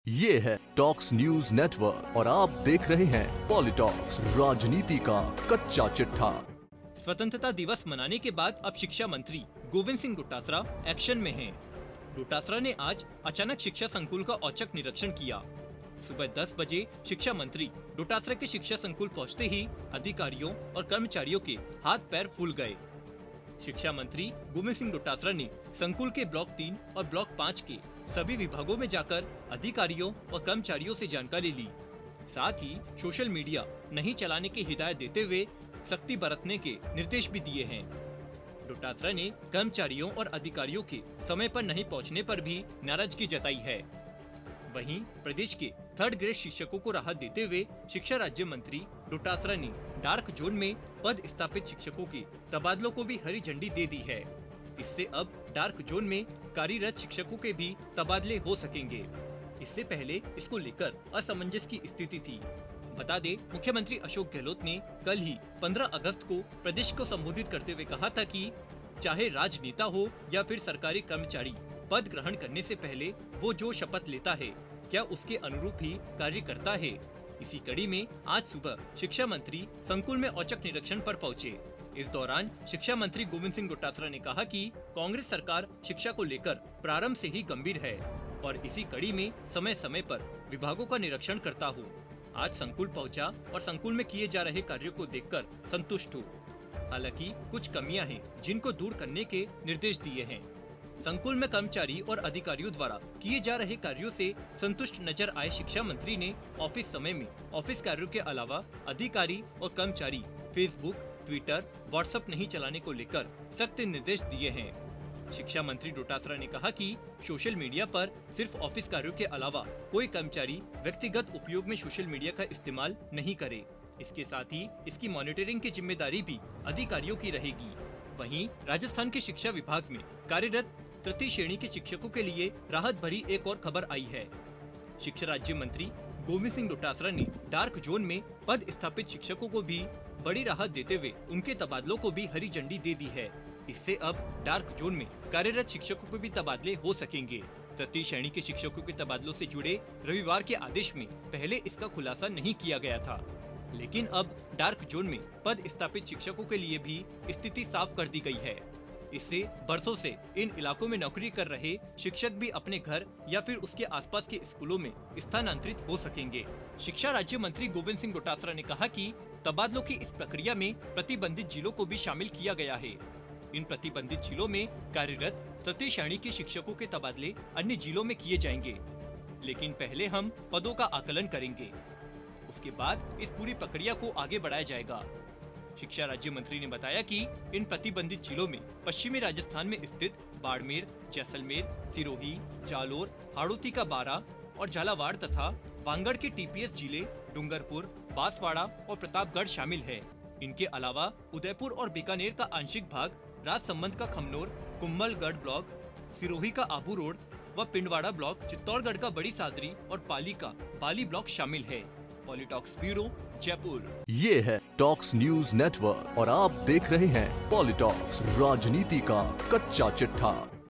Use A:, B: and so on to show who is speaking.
A: ये है talks news network और आप देख रहे हैं पॉलिटॉक्स, राजनीति का कच्चा चिट्ठा।
B: स्वतंत्रता दिवस मनाने के बाद अब शिक्षा मंत्री गोविंद सिंह डोटासरा एक्शन में हैं। डोटासरा ने आज अचानक शिक्षा संकुल का औचक निरीक्षण किया। सुबह 10 बजे शिक्षा मंत्री डोटासरा के शिक्षा संकुल पहुंचते ही अधिकारियों और कर्मचारियों के हाथ पैर फूल गए। शिक्षा मंत्री गोविंद सिंह डोटासरा ने संकुल के ब्लॉक 3 और ब्लॉक 5 के सभी विभागों में जाकर अधिकारियों और कर्मचारियों से जानकारी ली। साथ ही सोशल मीडिया नहीं चलाने की हिदायत देते हुए सख्ती बरतने के निर्देश भी दिए हैं। डोटासरा ने कर्मचारियों और अधिकारियों के समय पर नहीं पहुंचने पर भी नाराजगी जताई है। वहीं प्रदेश के 3rd ग्रेड शिक्षकों को राहत देते हुए शिक्षा राज्य मंत्री डोटासरा ने डार्क जोन में पद स्थापित शिक्षकों के तबादलों को भी हरी झंडी दे दी है। इससे अब डार्क जोन में कार्यरत शिक्षकों के भी तबादले हो सकेंगे। इससे पहले इसको लेकर असमंजस की स्थिति थी। बता दें, मुख्यमंत्री अशोक गहलोत ने कल ही 15 अगस्त को प्रदेश को संबोधित करते हुए कहा था कि चाहे राजनेता हो या फिर सरकारी कर्मचारी, पद ग्रहण करने से पहले वो जो शपथ लेता है क्या उसके अनुरूप ही कार्य करता है। इसी कड़ी में आज सुबह शिक्षा मंत्री संकुल में औचक निरीक्षण पर पहुंचे। इस दौरान शिक्षा मंत्री गोविंद सिंह डोटासरा ने कहा कि कांग्रेस सरकार शिक्षा को लेकर प्रारंभ से ही गंभीर है और इसी कड़ी में समय समय पर विभागों का निरीक्षण करता हूँ। आज संकुल पहुंचा और संकुल में किए जा रहे कार्यों को देखकर संतुष्ट हूँ। हालांकि कुछ कमियां हैं जिनको दूर करने के निर्देश दिए हैं। संकुल में कर्मचारी और अधिकारियों द्वारा किए जा रहे कार्यों से संतुष्ट नजर आए शिक्षा मंत्री ने ऑफिस समय में ऑफिस कार्यों के अलावा अधिकारी और कर्मचारी फेसबुक, ट्विटर, व्हाट्सएप नहीं चलाने को लेकर सख्त निर्देश दिए हैं। शिक्षा मंत्री डोटासरा ने कहा कि सोशल मीडिया पर सिर्फ ऑफिस कार्यों के अलावा कोई कर्मचारी व्यक्तिगत उपयोग में सोशल मीडिया का इस्तेमाल नहीं करे। इसके साथ ही इसकी मॉनिटरिंग की जिम्मेदारी भी अधिकारियों की रहेगी। वहीं राजस्थान के शिक्षा विभाग में कार्यरत तृतीय श्रेणी के शिक्षकों के लिए राहत भरी एक और खबर आई है। शिक्षा राज्य मंत्री गोविंद सिंह डोटासरा ने डार्क जोन में पद स्थापित शिक्षकों को भी बड़ी राहत देते हुए उनके तबादलों को भी हरी झंडी दे दी है। इससे अब डार्क जोन में कार्यरत शिक्षकों को भी तबादले हो सकेंगे। तृतीय श्रेणी के शिक्षकों के तबादलों से जुड़े रविवार के आदेश में पहले इसका खुलासा नहीं किया गया था, लेकिन अब डार्क जोन में पद स्थापित शिक्षकों के लिए भी स्थिति साफ कर दी गई है। इससे बरसों से इन इलाकों में नौकरी कर रहे शिक्षक भी अपने घर या फिर उसके आसपास के स्कूलों में स्थानांतरित हो सकेंगे। शिक्षा राज्य मंत्री गोविंद सिंह डोटासरा ने कहा कि तबादलों की इस प्रक्रिया में प्रतिबंधित जिलों को भी शामिल किया गया है। इन प्रतिबंधित जिलों में कार्यरत तृतीय श्रेणी के शिक्षकों के तबादले अन्य जिलों में किए जाएंगे, लेकिन पहले हम पदों का आकलन करेंगे। उसके बाद इस पूरी प्रक्रिया को आगे बढ़ाया जाएगा। शिक्षा राज्य मंत्री ने बताया कि इन प्रतिबंधित जिलों में पश्चिमी राजस्थान में स्थित बाड़मेर, जैसलमेर, सिरोही, जालोर, हाड़ौती का बारा और झालावाड़ तथा बांगड़ के टीपीएस जिले डूंगरपुर, बांसवाड़ा और प्रतापगढ़ शामिल है। इनके अलावा उदयपुर और बीकानेर का आंशिक भाग, राजसमंद का खमनोर, कुम्भलगढ़ ब्लॉक, सिरोही का आबू रोड व पिंडवाड़ा ब्लॉक, चित्तौड़गढ़ का बड़ी सादरी और पाली का बाली ब्लॉक शामिल है। पॉलिटॉक्स ब्यूरो, जयपुर।
A: ये है टॉक्स न्यूज नेटवर्क और आप देख रहे हैं पॉलिटॉक्स, राजनीति का कच्चा चिट्ठा।